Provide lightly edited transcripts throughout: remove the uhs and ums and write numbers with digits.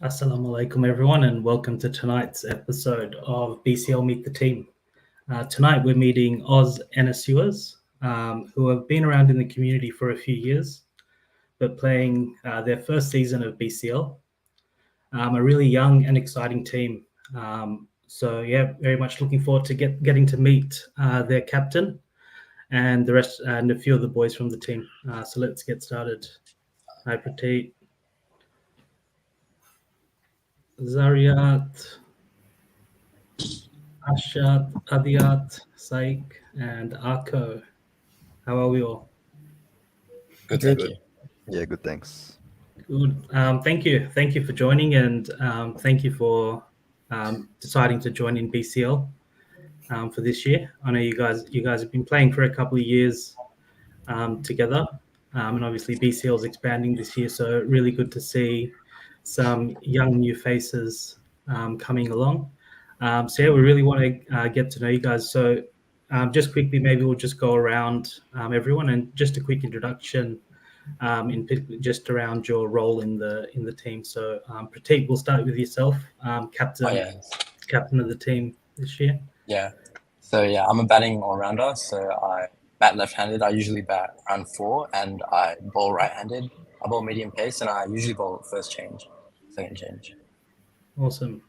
Assalamu alaikum, everyone, and welcome to tonight's episode of BCL Meet the Team. Tonight, we're meeting Oznusers, who have been around in the community for a few years, but playing their first season of BCL. A really young and exciting team. Very much looking forward to getting to meet their captain and the rest, and a few of the boys from the team. So let's get started. Hi, Prateek. Zariat, Ashat, Adiyat, Saik, and Arko. How are we all? Good, Good. thank you. Yeah, good. Thanks. Good. Thank you. Thank you for joining, and thank you for deciding to join in BCL for this year. I know you guys have been playing for a couple of years together, and obviously BCL is expanding this year, so really good to see some young new faces coming along. We really want to get to know you guys. So just quickly, maybe we'll just go around everyone and just a quick introduction just around your role in the team. So Prateek, we'll start with yourself, captain Oh yeah, captain of the team this year. yeah. So yeah, I'm a batting all-rounder. So I bat left-handed. I usually bat round four, and I bowl right-handed. I bowl medium pace, and I usually bowl first change, second change. Awesome.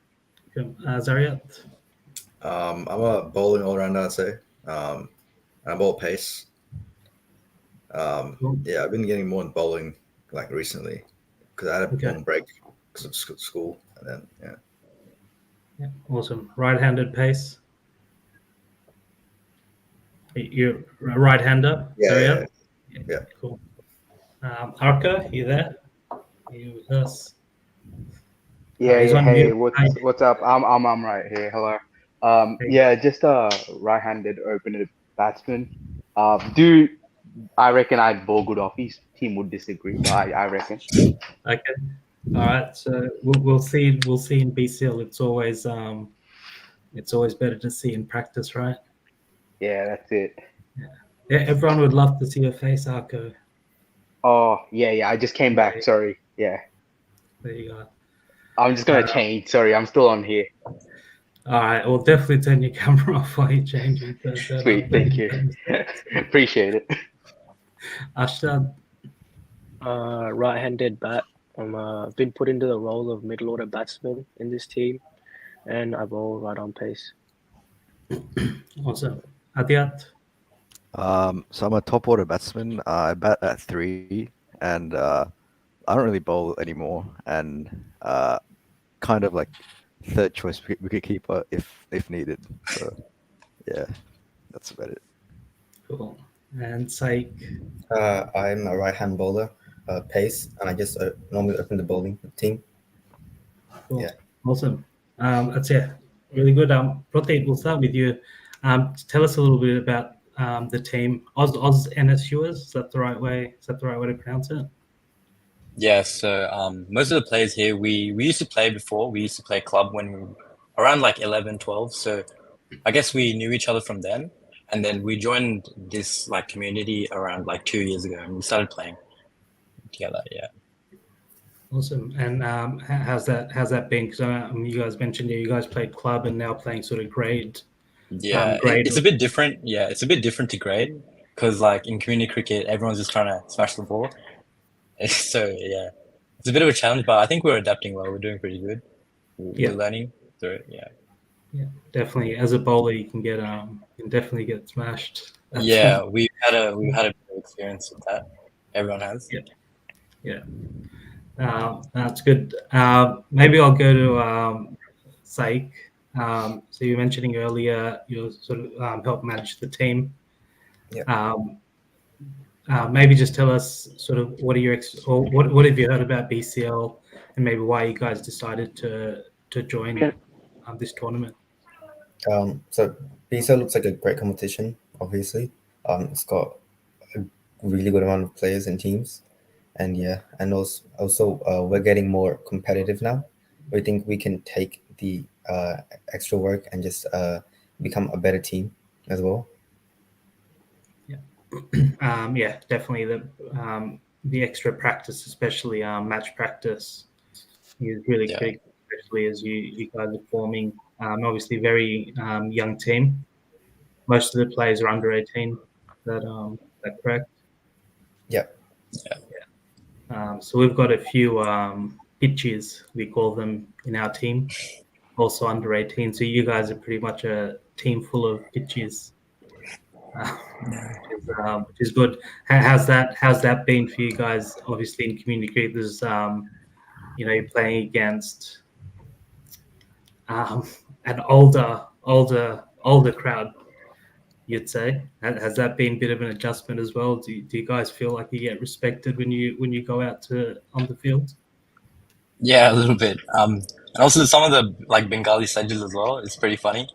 Zariat. I'm a bowling all rounder, I'd say. I bowl pace. Cool. Yeah, I've been getting more in bowling like recently because I had a Okay. long break because of school, and then Yeah, awesome. Right-handed pace. You're a right-hander. yeah. Cool. Arka, you there? You with us? Yeah, He's yeah. on Hey, mute. what's up? I'm right here. Hello. Hey. Yeah, just a right-handed opener batsman. Do I reckon I'd bowl good off. His team would disagree, but I reckon. Okay. All right. So we'll see. We'll see in BCL. It's always better to see in practice, right? Yeah, that's it. Yeah, everyone would love to see your face, Arko. Oh, yeah. I just came back. Sorry. Yeah, There you go. I'm just gonna change. Sorry, I'm still on here. All right. We'll definitely turn your camera off while you're changing. Sweet, thank you. Appreciate it. Ashad. Right-handed bat. I've been put into the role of middle order batsman in this team, and I bowl right on pace. Awesome. Adiyat. So I'm a top order batsman. I bat at 3, and I don't really bowl anymore. And kind of like third choice wicketkeeper if needed. So yeah, that's about it. Cool. And Saik. I'm a right-hand bowler, pace, and I just normally open the bowling team. Cool. Yeah. Awesome. That's really good. Prateek, we'll start with you. Tell us a little bit about the team. Oz NSUers. Is that the right way? Is that the right way to pronounce it? Yeah. So most of the players here, we used to play before. We used to play club when we were around like 11, 12. So I guess we knew each other from then, and then we joined this like community around like 2 years ago, and we started playing together. Yeah. Awesome. And how's that been? Because you guys mentioned you guys played club and now playing sort of grade. Yeah, Grade. it's a bit different. Yeah, it's a bit different to grade because, like, in community cricket, everyone's just trying to smash the ball. So yeah, it's a bit of a challenge, but I think we're adapting well. We're doing pretty good. We're learning through it. Yeah. Yeah, definitely. As a bowler, you can definitely get smashed. Yeah, we've had a bit of experience with that. Everyone has. Yeah. That's good. Maybe I'll go to Saik. So you were mentioning earlier you sort of help manage the team. Yeah. Maybe just tell us sort of what have you heard about BCL and maybe why you guys decided to join this tournament. So BSL looks like a great competition. Obviously, it's got a really good amount of players and teams, and also we're getting more competitive now. We think we can take the extra work and just become a better team as well. Yeah, definitely the extra practice, especially match practice, is really Yeah. critical, especially as you guys are forming. Obviously, very young team. Most of the players are under 18. That correct? Yeah. So we've got a few pitches, we call them, in our team, also under 18. So you guys are pretty much a team full of pitches, which is good. How's that been for you guys? Obviously, in community cricket, there's you're playing against an older crowd. You'd say has that been a bit of an adjustment as well? Do you guys feel like you get respected when you go out to on the field? Yeah, a little bit. And also some of the like Bengali sledges as well. It's pretty funny.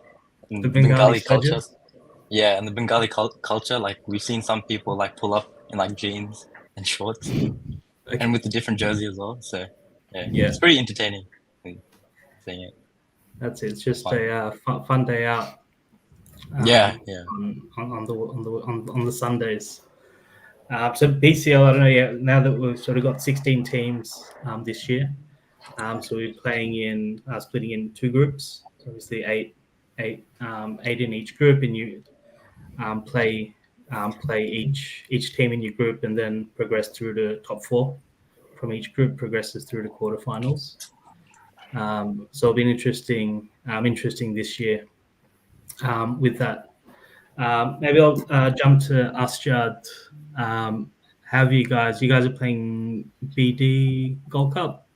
The And Bengali Bengali culture. sledges? Yeah, and the Bengali culture, like we've seen some people like pull up in like jeans and shorts, Okay. and with a different jersey as well. So Yeah. it's pretty entertaining seeing it. That's it. It's just Fun. a fun day out. Yeah. On the Sundays. So BCL, I don't know yet. Now that we've sort of got 16 teams this year, so we're playing in splitting in two groups. So obviously eight in each group, and you play each team in your group, and then progress through to top four from each group progresses through to quarterfinals. So it'll be interesting this year with that. Maybe I'll jump to Asjad. How have you guys are playing BD Gold Cup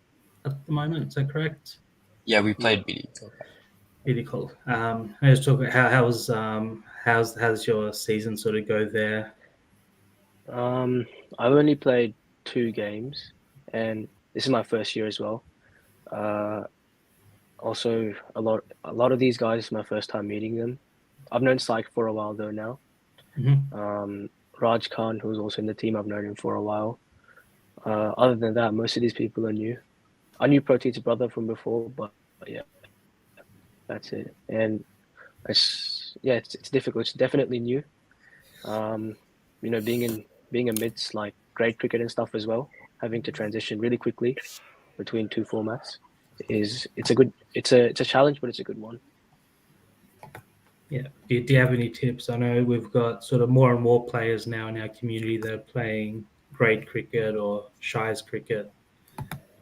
at the moment, is that correct? Yeah, we played BD. BD Gold. I just talk about how's your season sort of go there? I've only played 2 games, and this is my first year as well. Also, a lot of these guys, it's my first time meeting them. I've known Syke for a while though now. Mm-hmm. Raj Khan, who's also in the team, I've known him for a while. Other than that, most of these people are new. I knew Protein's brother from before, but yeah, that's it. And it's difficult. It's definitely new. Being amidst like grade cricket and stuff as well, having to transition really quickly between 2 formats it's a challenge, but it's a good one. Yeah. Do you have any tips? I know we've got sort of more and more players now in our community that are playing grade cricket or Shires cricket.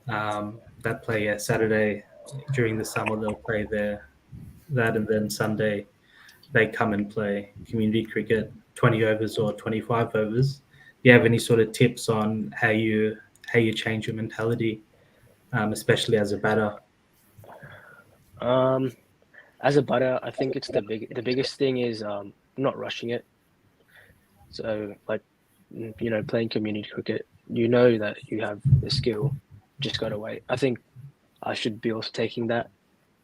That play Saturday during the summer, they'll play that, and then Sunday they come and play community cricket, 20 overs or 25 overs. Do you have any sort of tips on how you change your mentality, especially as a batter? As a batter, I think it's the biggest thing is not rushing it. So like, playing community cricket, you know that you have the skill, just gotta wait. I think I should be also taking that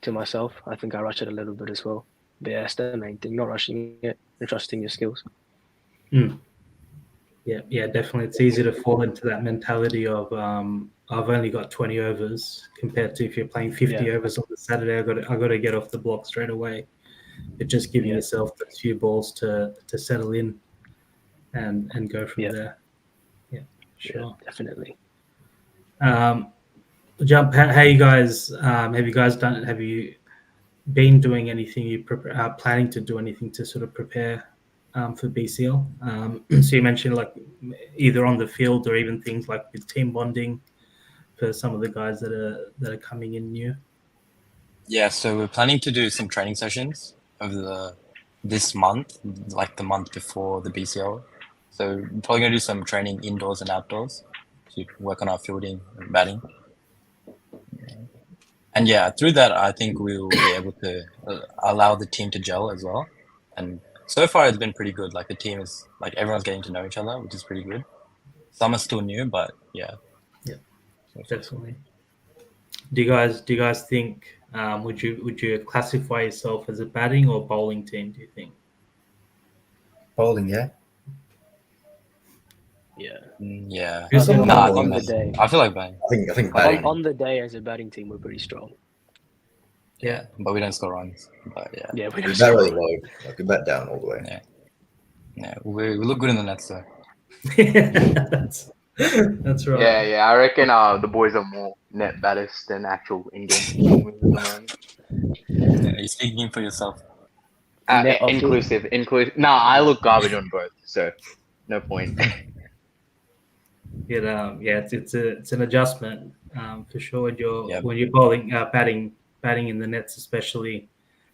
to myself. I think I rush it a little bit as well. But yeah, that's the main thing, not rushing it and trusting your skills. Yeah, definitely. It's easy to fall into that mentality of I've only got 20 overs compared to if you're playing 50 overs on the Saturday, I got to get off the block straight away. But just giving yourself those few balls to settle in and go from there. Yeah, sure. Yeah, definitely. Jump. How you guys? Have you been doing anything? You planning to do anything to sort of prepare for BCL? So you mentioned like either on the field or even things like with team bonding for some of the guys that are coming in new. Yeah, so we're planning to do some training sessions over this month, like the month before the BCL. So we're probably gonna do some training indoors and outdoors to work on our fielding and batting. And yeah, through that, I think we'll be able to allow the team to gel as well. And so far, it's been pretty good. Like the team is like everyone's getting to know each other, which is pretty good. Some are still new, but yeah. Yeah, definitely. Do you guys think would you classify yourself as a batting or bowling team? Do you think? Bowling, yeah. Yeah. Yeah. Who's on the day. I feel like batting. I think batting. On the day as a batting team, we're pretty strong. Yeah, but we don't score runs. But yeah. Yeah, we We don't bat score. really low. Like we bat down all the way. Yeah, we look good in the nets though. That's right. Yeah. I reckon the boys are more net batters than actual in-game performers at the moment. Yeah, you're speaking for yourself. Net off it. Inclusive. Nah, I look garbage on both, so no point. It's an adjustment for sure Yep. when you're bowling batting in the nets, especially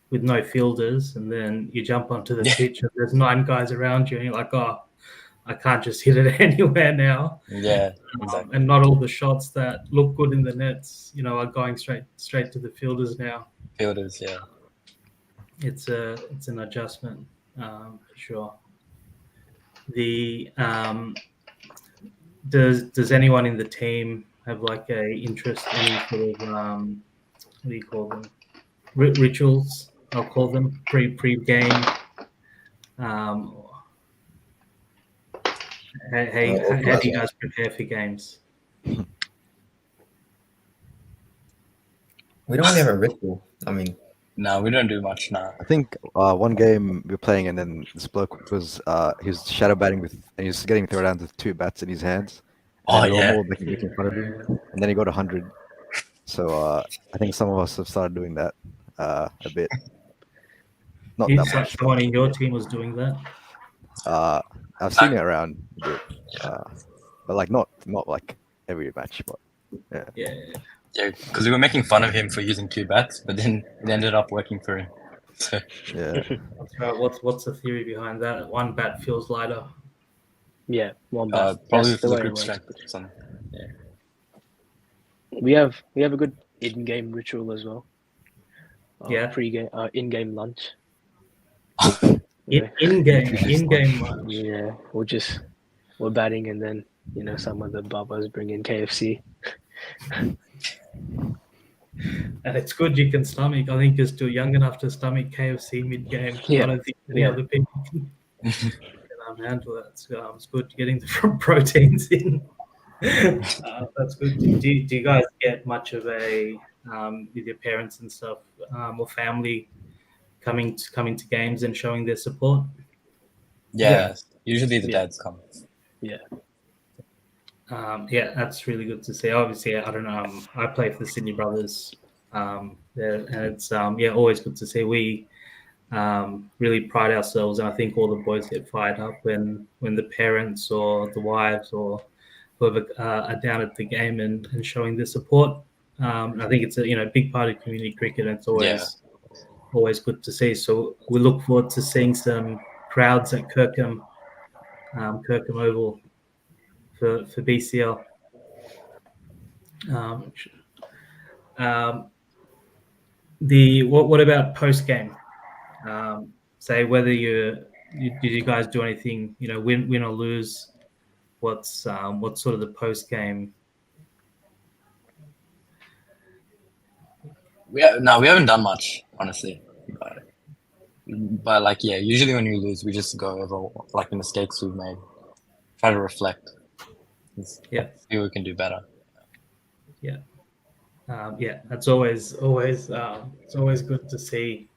with no fielders, and then you jump onto the Yeah. pitch and there's 9 guys around you, and you're like, oh, I can't just hit it anywhere now. Yeah, exactly. And not all the shots that look good in the nets, are going straight to the fielders now. Fielders, yeah. It's an adjustment for sure. The does anyone in the team have like a interest, any sort of what do you call them, rituals? I'll call them pre-game. How do you guys prepare for games? We don't really have a ritual. I mean, No, we don't do much now. I think one game we were playing, and then this bloke was he was shadow batting with, and he was getting thrown down with 2 bats in his hands. Oh, And we were yeah. all making fun of him, and then he got 100. So I think some of us have started doing that a bit. Not that much. Someone in your team was doing that? I've seen it around a bit, but like not like every match. But Yeah. Yeah, because we were making fun of him for using 2 bats, but then it ended up working for him. So, yeah. That's right. What's the theory behind that? 1 bat feels lighter. Yeah, one bat. probably That's for the the way it grip works. strength or something. We have a good in-game ritual as well. Yeah. Pre-game, in-game lunch. In-game lunch. Yeah, we're batting, and then some of the babas bring in KFC. And it's good you can stomach. I think you're still young enough to stomach KFC mid-game. Yeah. I don't think any Yeah. other people can handle that. So, it's good getting the proteins in. That's good. Do you guys get much of a with your parents and stuff, or family coming to games and showing their support? Yeah, usually the Yeah. dads come. That's really good to see. Obviously, I don't know. I play for the Sydney Brothers, and it's always good to see. We really pride ourselves, and I think all the boys get fired up when the parents or the wives or whoever are down at the game and showing their support. I think it's a big part of community cricket, and it's always good to see. So we look forward to seeing some crowds at Kirkham Oval for BCL. What about post game? Say whether did you guys do anything? Win or lose. What's sort of the post game? We haven't done much, honestly. But like, yeah, usually when we lose, we just go over like the mistakes we've made, try to reflect, see what we can do better. That's always it's always good to see.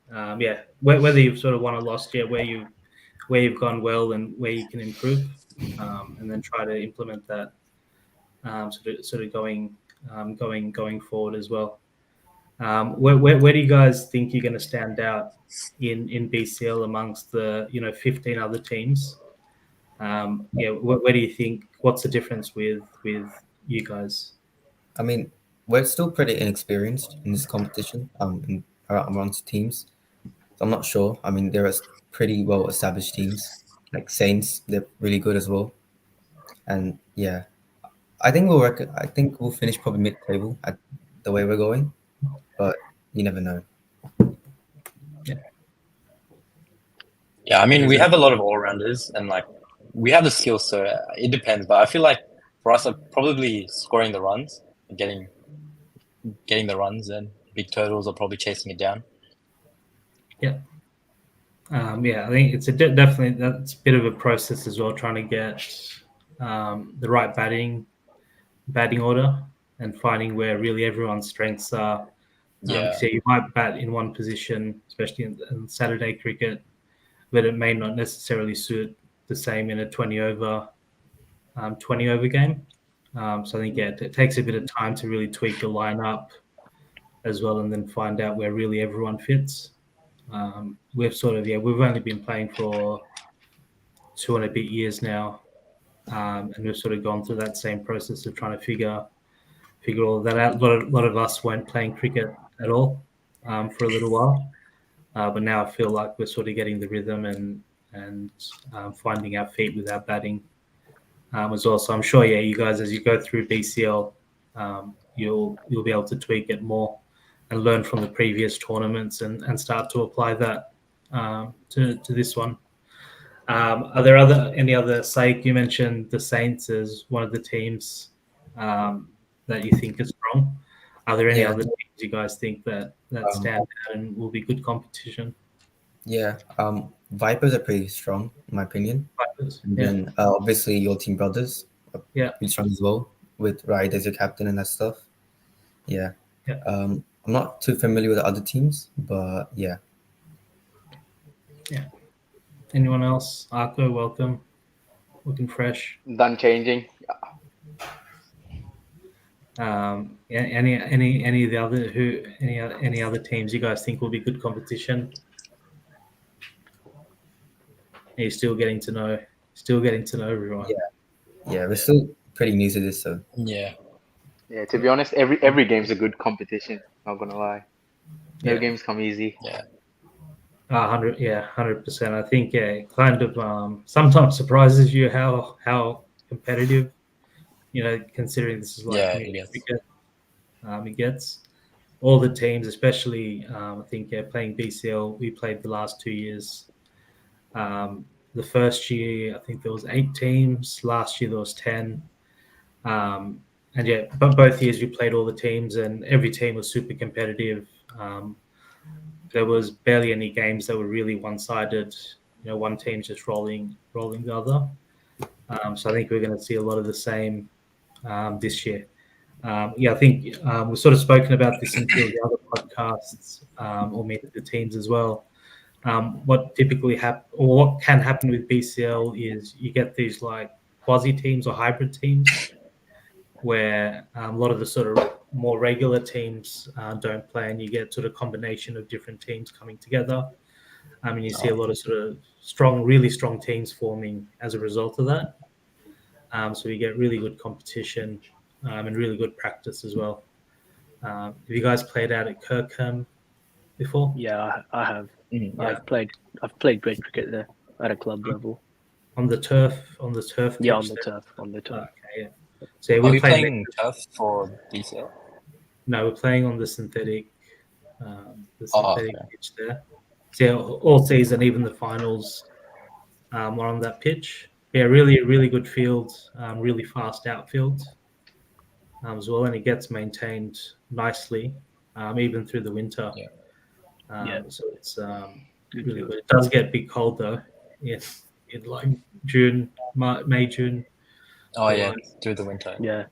Whether you've sort of won or lost, where you've gone well and where you can improve, and then try to implement that sort of going forward as well. Where do you guys think you're going to stand out in BCL amongst the 15 other teams? Where do you think? What's the difference with you guys? I mean, we're still pretty inexperienced in this competition. Amongst teams, so I'm not sure. I mean, there are pretty well established teams like Saints. They're really good as well, and yeah, I think we'll finish probably mid-table at the way we're going, but you never know. Yeah, I mean, we have a lot of all-rounders, and like we have the skills, so it depends. But I feel like for us, probably scoring the runs, and getting the runs, and big totals are probably chasing it down. I think it's definitely that's a bit of a process as well, trying to get the right batting order and finding where really everyone's strengths are. So you might bat in one position, especially in Saturday cricket, but it may not necessarily suit the same in a 20 over 20 over game. So I think it takes a bit of time to really tweak the lineup as well, and then find out where really everyone fits. We've only been playing for 2 and a bit years now, and we've sort of gone through that same process of trying to figure all of that out. A lot of us weren't playing cricket at all for a little while, but now I feel like we're sort of getting the rhythm and finding our feet with our batting as well. So I'm sure, you guys, as you go through BCL, you'll be able to tweak it more and learn from the previous tournaments and start to apply that to this one. Are there any other Saik? You mentioned the Saints as one of the teams that you think is strong. Are there any Yeah. other teams you guys think that stand out and will be good competition? Yeah, Vipers are pretty strong, in my opinion. Vipers, And yeah, then obviously your Team Brothers are Yeah. pretty strong as well, with Ride as your captain and that stuff. Yeah. Yeah. I'm not too familiar with the other teams, but yeah. Anyone else? Arco, welcome. Looking fresh. Done changing. Any of the other any other teams you guys think will be good competition? Are you still getting to know everyone? Yeah, we're still pretty new to this, so Yeah. Yeah, to be honest, every game's a good competition. Not gonna lie, no Yeah. games come easy. 100%. I think kind of sometimes surprises you how competitive, considering this is like Yeah, community yes. cricket. It gets all the teams, especially I think playing BCL. We played the last 2 years. The first year, I think there was 8 teams. Last year there was 10. But both years we played all the teams, and every team was super competitive. There was barely any games that were really one-sided. One team just rolling the other. So I think we're going to see a lot of the same this year. I think we've sort of spoken about this in the other podcasts, or maybe the teams as well. What typically what can happen with BCL is you get these like quasi teams or hybrid teams, where a lot of the sort of more regular teams don't play, and you get sort of combination of different teams coming together. And you see a lot of sort of really strong teams forming as a result of that. So you get really good competition and really good practice as well. Have you guys played out at Kirkham before? Yeah, I have. Mhm. Yeah. I've played great cricket there at a club level. On the turf. Yeah, pitch on the turf. Okay, yeah. So Are we're we playing. playing turf for BCL? No, we're playing on the synthetic. Okay. Pitch there. So all season, even the finals, are on that pitch. Yeah, really good field. Really fast outfield as well, and it gets maintained nicely, even through the winter. Yeah. So it's really good. It does get a bit cold though. Yes, in like May, June. Oh yeah, July. through the winter. Yeah.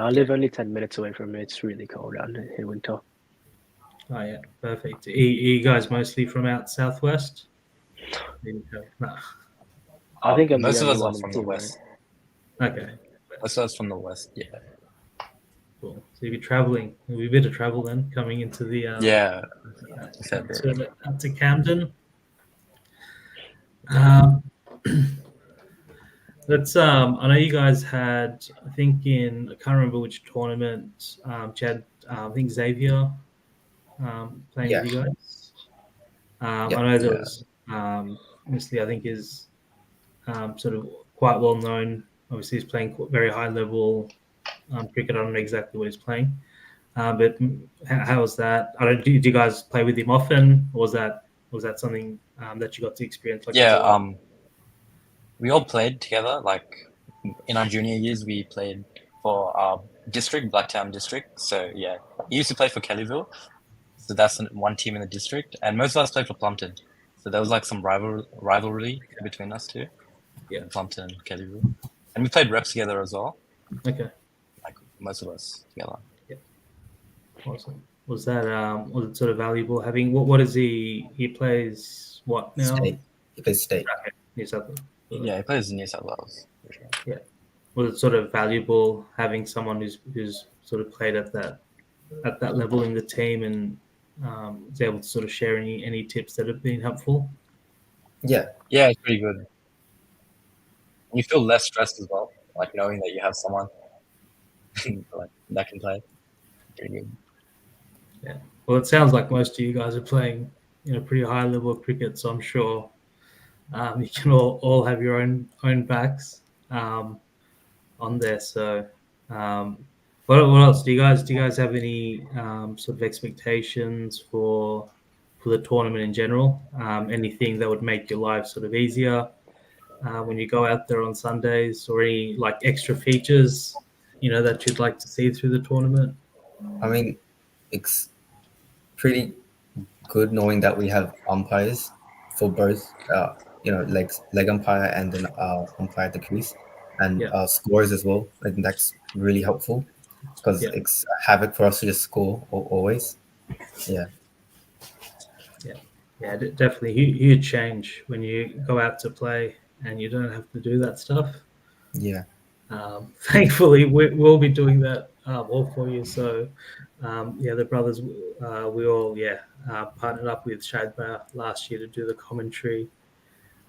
I live only 10 minutes away from it. It's really cold out in winter. Oh yeah, perfect. Are you guys mostly from out southwest? No. I think I'm Most the of only us one are in from the the team, west. Okay, Most of us from the west. Yeah. cool. So you'll be traveling. There'll be a bit of travel then coming into the Yeah. to Camden. Let's. I know you guys had. I think I can't remember which tournament. Chad. I think Xavier. Playing Yeah. with you guys. I Yeah. know there was. Obviously, I think is sort of quite well known. Obviously, he's playing very high level cricket. I don't know exactly what he's playing, but how was that? I don't. Did you guys play with him often, or was that something that you got to experience? Like, Yeah. as a- We all played together. Like in our junior years, we played for our district, Blacktown district. So yeah, he used to play for Kellyville. So that's one team in the district, and most of us played for Plumpton. So there was like some rivalry between us two. Yeah. Plumpton and Kellyville, and we played reps together as well. Okay. Like most of us together. Awesome. Was it sort of valuable having what is he plays what now? State. It is state. Okay. New South Wales. Yeah, he plays in New South Wales. For sure. was it sort of valuable having someone who's sort of played at that level in the team and is able to sort of share any tips that have been helpful? Yeah, Yeah, it's pretty good. You feel less stressed as well, like knowing that you have someone like that can play. Pretty good. Yeah. Well, it sounds like most of you guys are playing, pretty high level of cricket, so I'm sure you can all have your own backs on there. So, what else do you guys have any sort of expectations for the tournament in general? Anything that would make your life sort of easier when you go out there on Sundays, or any like extra features that you'd like to see through the tournament? I mean, it's pretty good knowing that we have umpires for both, leg umpire and then umpire at the crease, and Yeah. scores as well. I think that's really helpful because Yeah. it's havoc for us to just score always. Yeah. Yeah, definitely huge change when you go out to play and you don't have to do that stuff. Yeah. Thankfully, we'll be doing that all for you. So, the brothers, we all partnered up with Shadba last year to do the commentary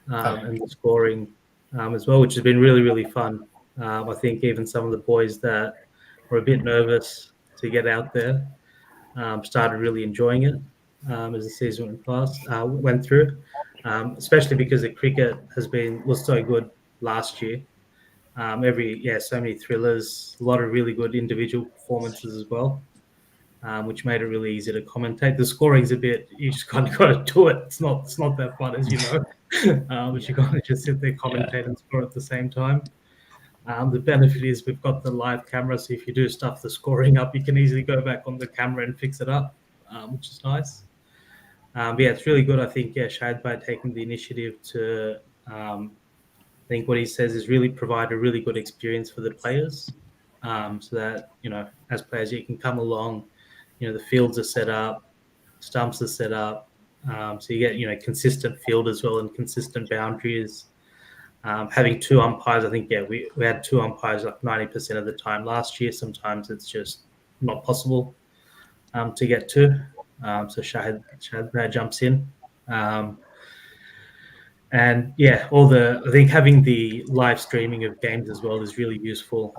and the scoring as well, which has been really, really fun. I think even some of the boys that were a bit nervous to get out there started really enjoying it as the season went through, especially because the cricket was so good last year. So many thrillers, a lot of really good individual performances as well, which made it really easy to commentate. The scoring's a bit, you just kind of got to do it. It's not that fun, as you know, but you got to just sit there, commentate, and score at the same time. The benefit is we've got the live camera, so if you do stuff the scoring up, you can easily go back on the camera and fix it up, which is nice. It's really good. I think, Shad, by taking the initiative to, I think what he says is really provide a really good experience for the players, so that, as players, you can come along, the fields are set up, stumps are set up, so you get, consistent field as well and consistent boundaries. Having two umpires, I think, we had two umpires like 90% of the time last year. Sometimes it's just not possible to get to. So Shahid jumps in. And I think having the live streaming of games as well is really useful.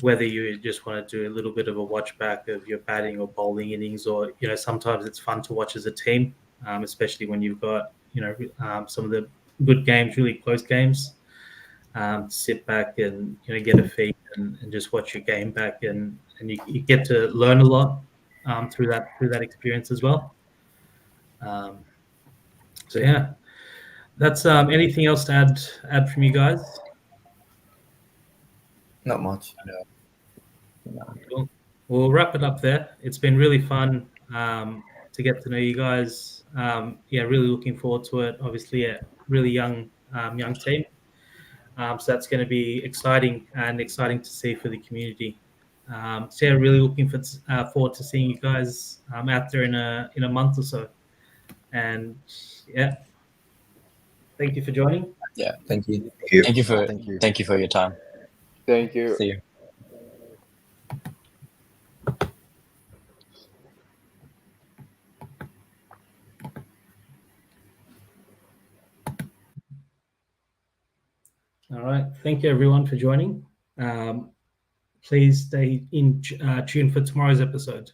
Whether you just want to do a little bit of a watch back of your batting or bowling innings, or, sometimes it's fun to watch as a team, especially when you've got, some of the good games, really close games. Sit back and, get a feed and just watch your game back, and you get to learn a lot through that experience as well. That's anything else to add from you guys? Not much. Cool. We'll wrap it up there. It's been really fun to get to know you guys. Really looking forward to it. Obviously, a really young team. So that's going to be exciting to see for the community. Really looking forward to seeing you guys out there in a month or so. And thank you for joining. Yeah. Thank you. Thank you for your time. Thank you. See you. All right. Thank you, everyone, for joining. Please stay in tune for tomorrow's episode.